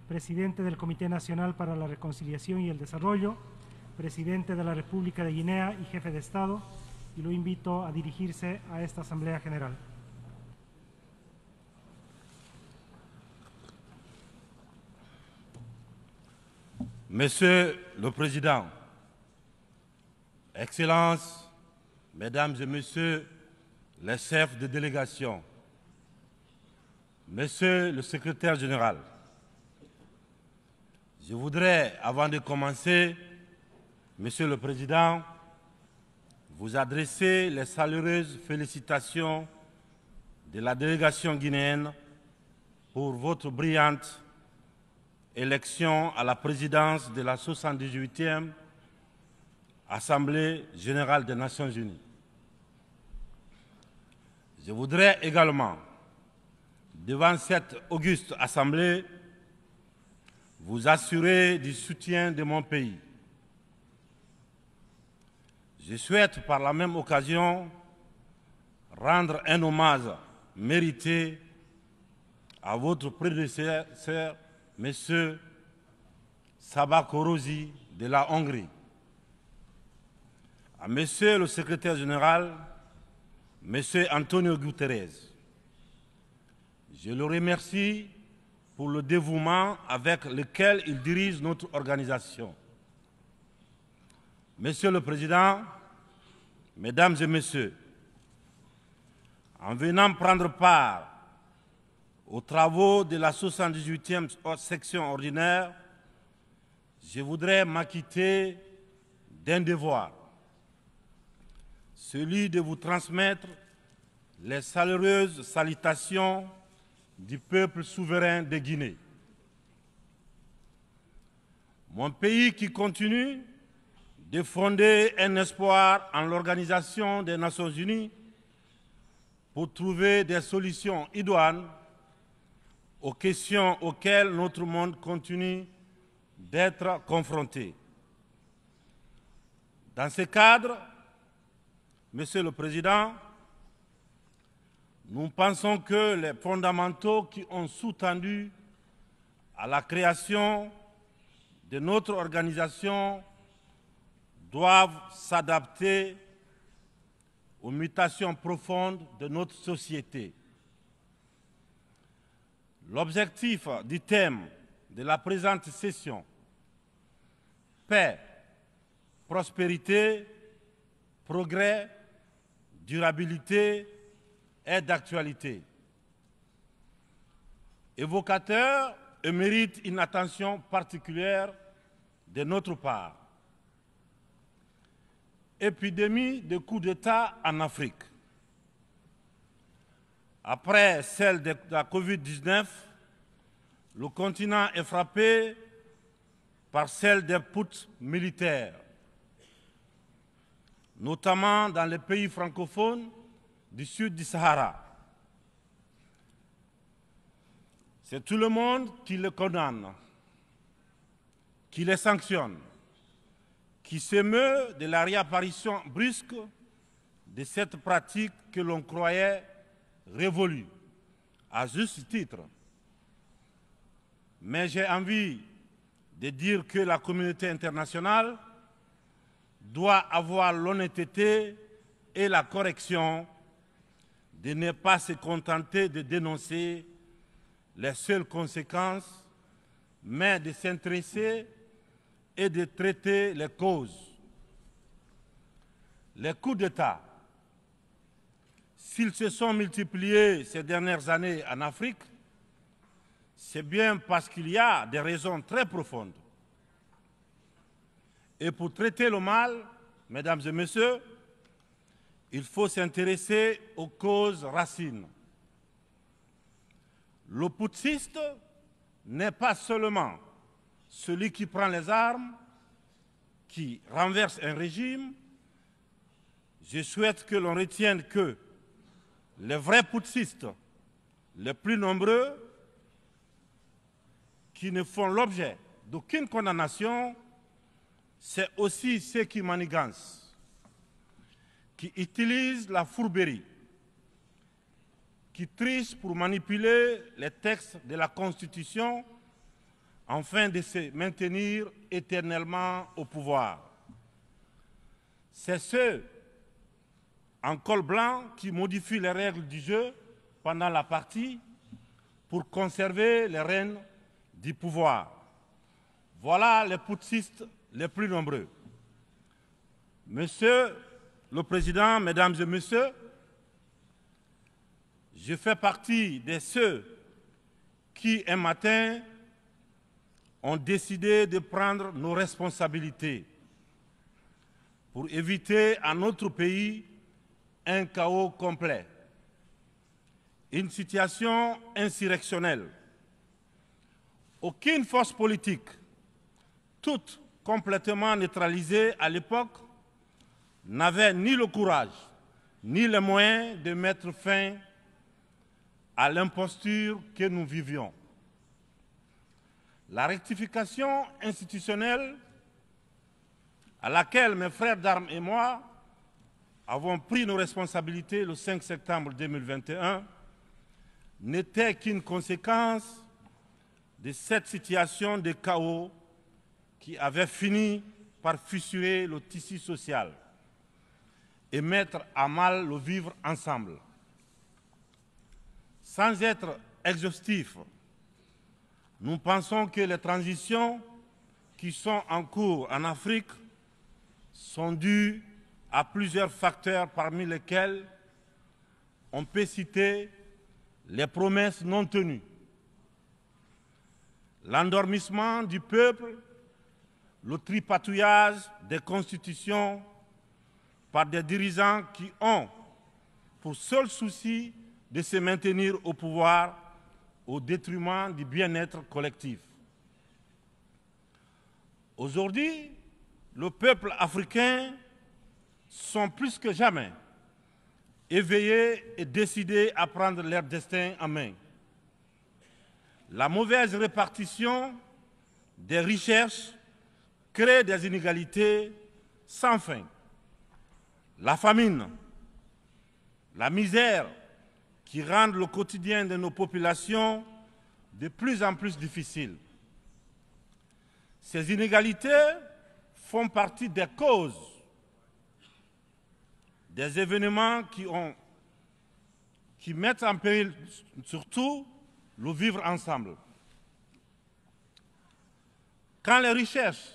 presidente del Comité Nacional para la Reconciliación y el Desarrollo, presidente de la República de Guinea y jefe de Estado, y lo invito a dirigirse a esta Asamblea General. Monsieur le Président, Excellences, Mesdames et Messieurs les chefs de délégation, Monsieur le Secrétaire général, je voudrais, avant de commencer, Monsieur le Président, vous adresser les chaleureuses félicitations de la délégation guinéenne pour votre brillante élection à la présidence de la 78e Assemblée générale des Nations unies. Je voudrais également, devant cette auguste Assemblée, vous assurer du soutien de mon pays. Je souhaite par la même occasion rendre un hommage mérité à votre prédécesseur, M. Saba Korosi de la Hongrie, à M. le secrétaire général, M. Antonio Guterres. Je le remercie pour le dévouement avec lequel il dirige notre organisation. Monsieur le Président, Mesdames et Messieurs, en venant prendre part aux travaux de la 78e section ordinaire, je voudrais m'acquitter d'un devoir, celui de vous transmettre les chaleureuses salutations du peuple souverain de Guinée. Mon pays qui continue de fonder un espoir en l'Organisation des Nations Unies pour trouver des solutions idoines aux questions auxquelles notre monde continue d'être confronté. Dans ce cadre, Monsieur le Président, nous pensons que les fondamentaux qui ont sous-tendu à la création de notre organisation doivent s'adapter aux mutations profondes de notre société. L'objectif du thème de la présente session, paix, prospérité, progrès, durabilité, est d'actualité. Évocateur et mérite une attention particulière de notre part. Épidémie de coups d'État en Afrique. Après celle de la Covid-19, le continent est frappé par celle des putsch militaires, notamment dans les pays francophones du sud du Sahara. C'est tout le monde qui le condamne, qui les sanctionne, qui s'émeut de la réapparition brusque de cette pratique que l'on croyait révolue, à juste titre. Mais j'ai envie de dire que la communauté internationale doit avoir l'honnêteté et la correction de ne pas se contenter de dénoncer les seules conséquences, mais de s'intéresser et de traiter les causes. Les coups d'État, s'ils se sont multipliés ces dernières années en Afrique, c'est bien parce qu'il y a des raisons très profondes. Et pour traiter le mal, Mesdames et Messieurs, il faut s'intéresser aux causes racines. Le putschiste n'est pas seulement celui qui prend les armes, qui renverse un régime. Je souhaite que l'on retienne que les vrais putschistes, les plus nombreux, qui ne font l'objet d'aucune condamnation, c'est aussi ceux qui manigancent, qui utilisent la fourberie, qui trichent pour manipuler les textes de la Constitution afin de se maintenir éternellement au pouvoir. C'est ceux en col blanc qui modifient les règles du jeu pendant la partie pour conserver les rênes du pouvoir. Voilà les putschistes les plus nombreux. Monsieur le Président, Mesdames et Messieurs, je fais partie de ceux qui, un matin, ont décidé de prendre nos responsabilités pour éviter à notre pays un chaos complet, une situation insurrectionnelle. Aucune force politique, toute complètement neutralisée à l'époque, n'avait ni le courage ni les moyens de mettre fin à l'imposture que nous vivions. La rectification institutionnelle à laquelle mes frères d'armes et moi avons pris nos responsabilités le 5 septembre 2021 n'était qu'une conséquence de cette situation de chaos qui avait fini par fissurer le tissu social et mettre à mal le vivre ensemble. Sans être exhaustif, nous pensons que les transitions qui sont en cours en Afrique sont dues à plusieurs facteurs parmi lesquels on peut citer les promesses non tenues, l'endormissement du peuple, le tripatouillage des constitutions par des dirigeants qui ont pour seul souci de se maintenir au pouvoir au détriment du bien-être collectif. Aujourd'hui, le peuple africain sont plus que jamais éveillés et décidés à prendre leur destin en main. La mauvaise répartition des richesses crée des inégalités sans fin. La famine, la misère qui rendent le quotidien de nos populations de plus en plus difficile. Ces inégalités font partie des causes des événements qui mettent en péril surtout le vivre ensemble. Quand les richesses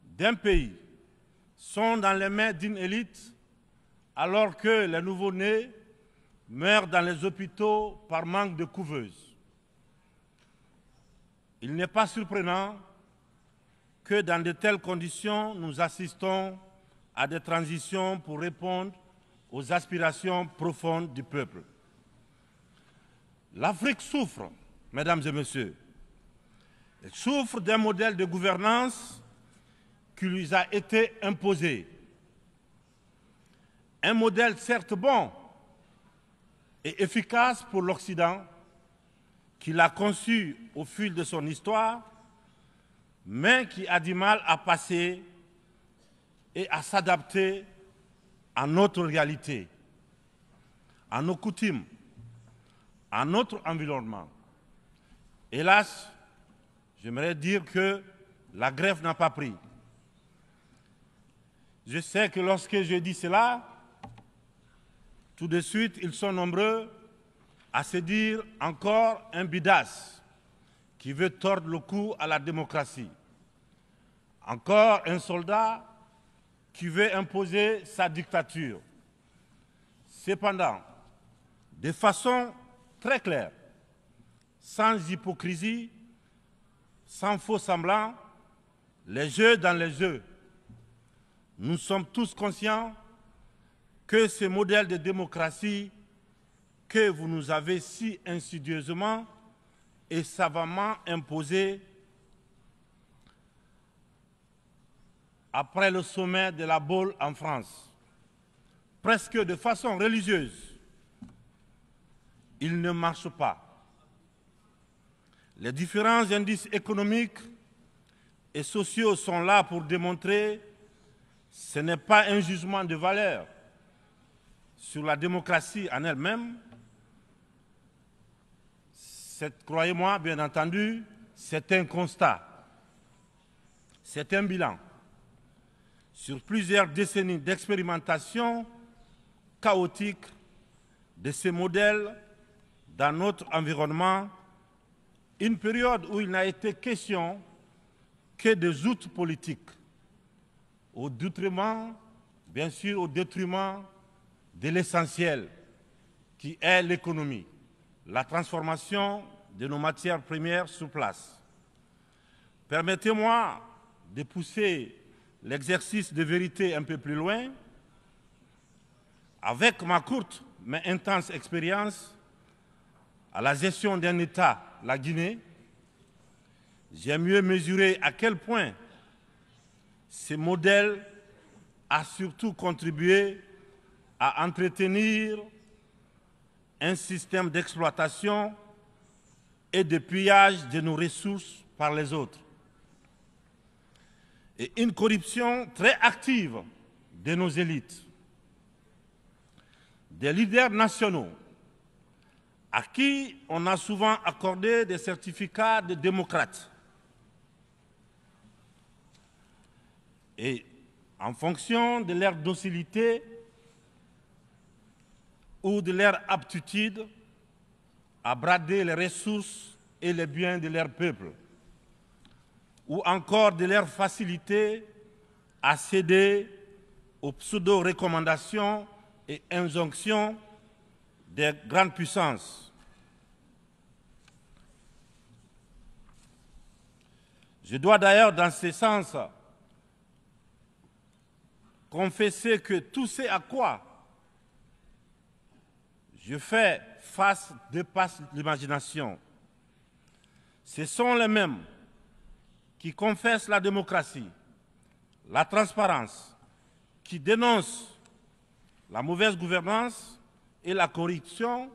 d'un pays sont dans les mains d'une élite, alors que les nouveau-nés meurent dans les hôpitaux par manque de couveuses, il n'est pas surprenant que dans de telles conditions, nous assistons à des transitions pour répondre aux aspirations profondes du peuple. L'Afrique souffre, mesdames et messieurs. Elle souffre d'un modèle de gouvernance qui lui a été imposé. Un modèle certes bon et efficace pour l'Occident, qu'il a conçu au fil de son histoire, mais qui a du mal à passer et à s'adapter à notre réalité, à nos coutumes, à notre environnement. Hélas, j'aimerais dire que la grève n'a pas pris. Je sais que lorsque je dis cela, tout de suite, ils sont nombreux à se dire encore un bidas qui veut tordre le cou à la démocratie. Encore un soldat qui veut imposer sa dictature. Cependant, de façon très claire, sans hypocrisie, sans faux semblants, les jeux dans les jeux. Nous sommes tous conscients que ce modèle de démocratie que vous nous avez si insidieusement et savamment imposé après le sommet de la Baule en France, presque de façon religieuse, il ne marche pas. Les différents indices économiques et sociaux sont là pour démontrer que ce n'est pas un jugement de valeur sur la démocratie en elle-même. Croyez-moi, bien entendu, c'est un constat, c'est un bilan sur plusieurs décennies d'expérimentation chaotique de ces modèles dans notre environnement, une période où il n'a été question que des outils politiques, au détriment, bien sûr, au détriment de l'essentiel, qui est l'économie, la transformation de nos matières premières sur place. Permettez-moi de pousser l'exercice de vérité un peu plus loin. Avec ma courte mais intense expérience à la gestion d'un État, la Guinée, j'ai mieux mesuré à quel point ce modèle a surtout contribué à entretenir un système d'exploitation et de pillage de nos ressources par les autres, et une corruption très active de nos élites, des leaders nationaux à qui on a souvent accordé des certificats de démocrates. Et en fonction de leur docilité ou de leur aptitude à brader les ressources et les biens de leur peuple, ou encore de leur facilité à céder aux pseudo-recommandations et injonctions des grandes puissances. Je dois d'ailleurs, dans ce sens, confesser que tout ce à quoi je fais face dépasse l'imagination. Ce sont les mêmes qui confessent la démocratie, la transparence, qui dénoncent la mauvaise gouvernance et la corruption,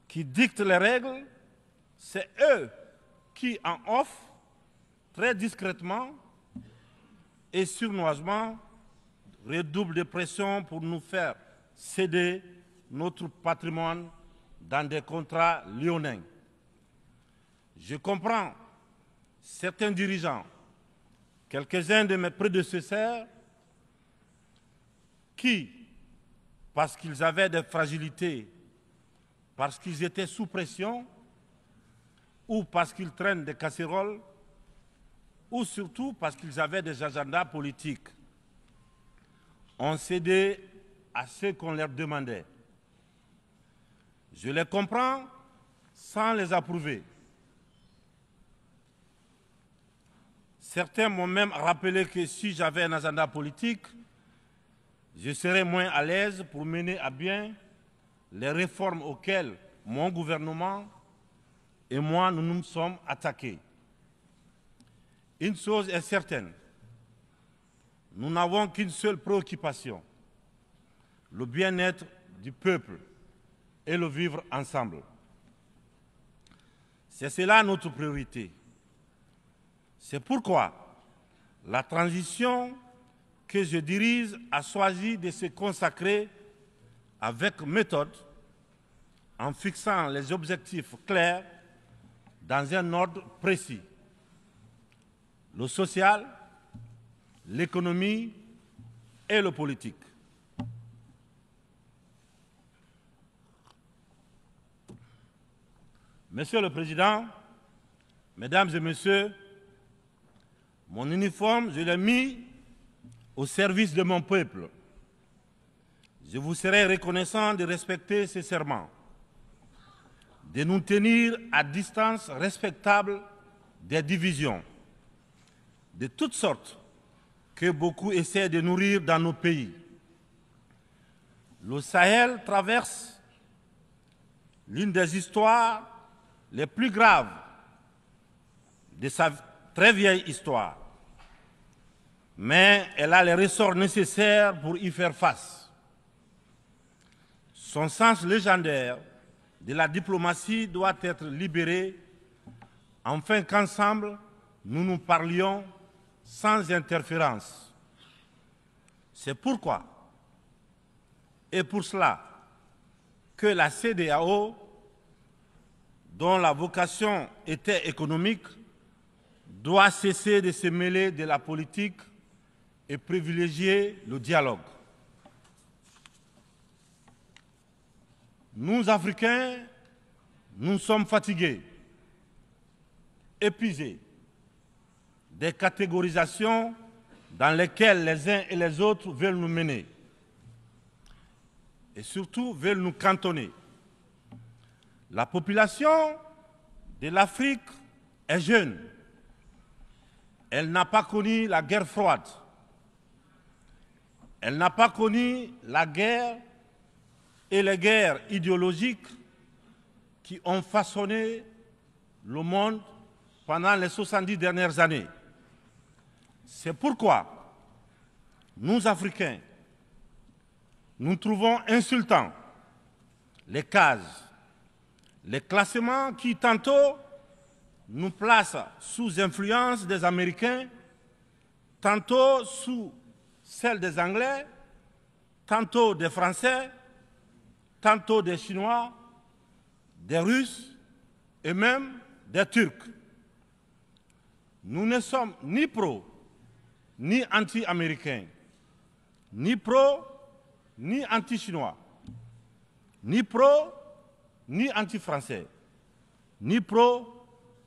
qui dictent les règles. C'est eux qui, en offrent très discrètement et sournoisement, redoublent de pression pour nous faire céder notre patrimoine dans des contrats léonins. Je comprends certains dirigeants, quelques-uns de mes prédécesseurs, qui, parce qu'ils avaient des fragilités, parce qu'ils étaient sous pression, ou parce qu'ils traînent des casseroles, ou surtout parce qu'ils avaient des agendas politiques, ont cédé à ce qu'on leur demandait. Je les comprends sans les approuver. Certains m'ont même rappelé que si j'avais un agenda politique, je serais moins à l'aise pour mener à bien les réformes auxquelles mon gouvernement et moi nous nous sommes attaqués. Une chose est certaine, nous n'avons qu'une seule préoccupation, le bien-être du peuple et le vivre ensemble. C'est cela notre priorité. C'est pourquoi la transition que je dirige a choisi de se consacrer avec méthode en fixant les objectifs clairs dans un ordre précis. Le social, l'économie et le politique. Monsieur le Président, Mesdames et Messieurs, mon uniforme, je l'ai mis au service de mon peuple. Je vous serai reconnaissant de respecter ces serments, de nous tenir à distance respectable des divisions, de toutes sortes que beaucoup essaient de nourrir dans nos pays. Le Sahel traverse l'une des histoires les plus graves de sa très vieille histoire, mais elle a les ressorts nécessaires pour y faire face. Son sens légendaire de la diplomatie doit être libéré afin qu'ensemble, nous nous parlions sans interférence. C'est pourquoi, et pour cela, que la CEDEAO, dont la vocation était économique, doit cesser de se mêler de la politique et privilégier le dialogue. Nous, Africains, nous sommes fatigués, épuisés des catégorisations dans lesquelles les uns et les autres veulent nous mener et surtout veulent nous cantonner. La population de l'Afrique est jeune. Elle n'a pas connu la guerre froide. Elle n'a pas connu la guerre et les guerres idéologiques qui ont façonné le monde pendant les 70 dernières années. C'est pourquoi nous, Africains, nous trouvons insultants les cases, les classements qui tantôt nous placent sous influence des Américains, tantôt sous celle des Anglais, tantôt des Français, tantôt des Chinois, des Russes et même des Turcs. Nous ne sommes ni pro, ni anti-américains, ni pro, ni anti-chinois, ni pro, ni anti-français, ni pro,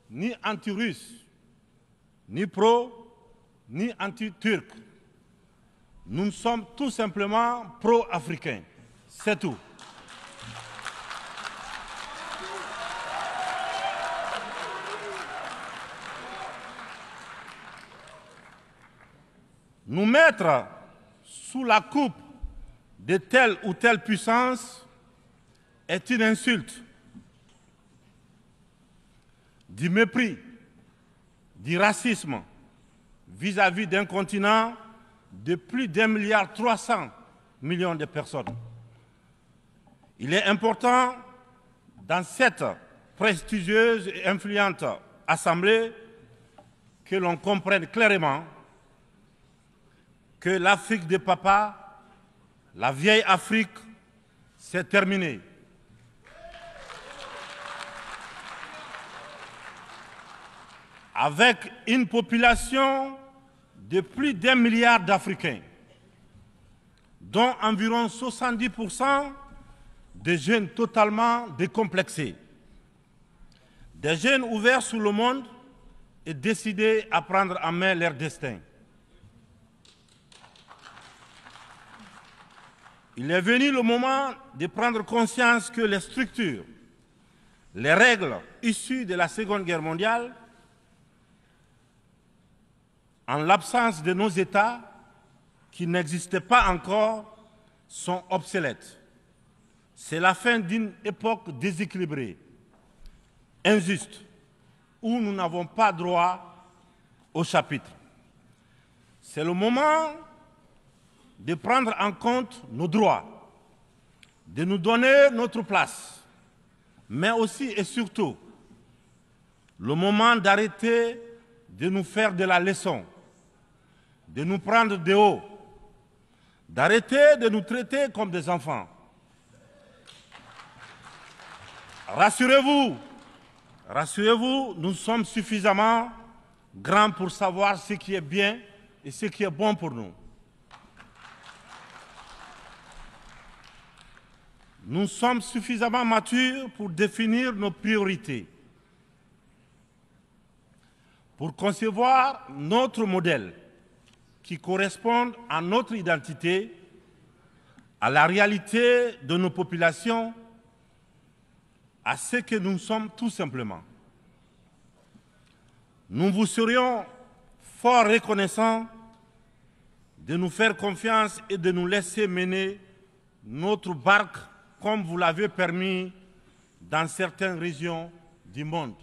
ni anti-russe, ni pro, ni anti-turc. Nous sommes tout simplement pro-africains. C'est tout. Nous mettre sous la coupe de telle ou telle puissance est une insulte, du mépris, du racisme vis-à-vis d'un continent de plus d'1,3 milliard de personnes. Il est important, dans cette prestigieuse et influente assemblée, que l'on comprenne clairement que l'Afrique de papa, la vieille Afrique, c'est terminé. Avec une population de plus d'1 milliard d'Africains, dont environ 70% de jeunes totalement décomplexés, des jeunes ouverts sur le monde et décidés à prendre en main leur destin. Il est venu le moment de prendre conscience que les structures, les règles issues de la Seconde Guerre mondiale, en l'absence de nos États qui n'existaient pas encore, sont obsolètes. C'est la fin d'une époque déséquilibrée, injuste, où nous n'avons pas droit au chapitre. C'est le moment de prendre en compte nos droits, de nous donner notre place, mais aussi et surtout le moment d'arrêter de nous faire de la leçon, de nous prendre de haut, d'arrêter de nous traiter comme des enfants. Rassurez-vous, rassurez-vous, nous sommes suffisamment grands pour savoir ce qui est bien et ce qui est bon pour nous. Nous sommes suffisamment matures pour définir nos priorités, pour concevoir notre modèle qui corresponde à notre identité, à la réalité de nos populations, à ce que nous sommes tout simplement. Nous vous serions fort reconnaissants de nous faire confiance et de nous laisser mener notre barque comme vous l'avez permis dans certaines régions du monde.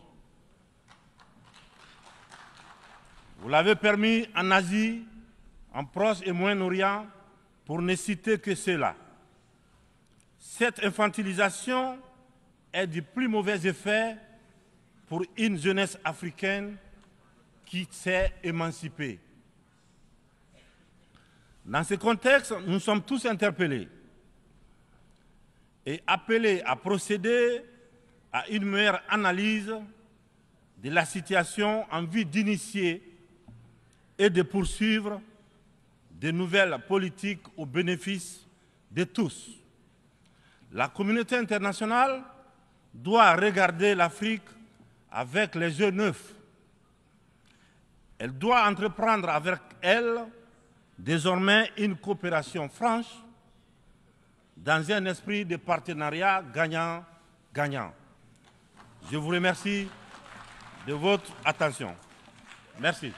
Vous l'avez permis en Asie, en Proche et Moyen-Orient, pour ne citer que cela. Cette infantilisation est du plus mauvais effet pour une jeunesse africaine qui s'est émancipée. Dans ce contexte, nous sommes tous interpellés et appelés à procéder à une meilleure analyse de la situation en vue d'initier et de poursuivre de nouvelles politiques au bénéfice de tous. La communauté internationale doit regarder l'Afrique avec les yeux neufs. Elle doit entreprendre avec elle désormais une coopération franche dans un esprit de partenariat gagnant-gagnant. Je vous remercie de votre attention. Merci.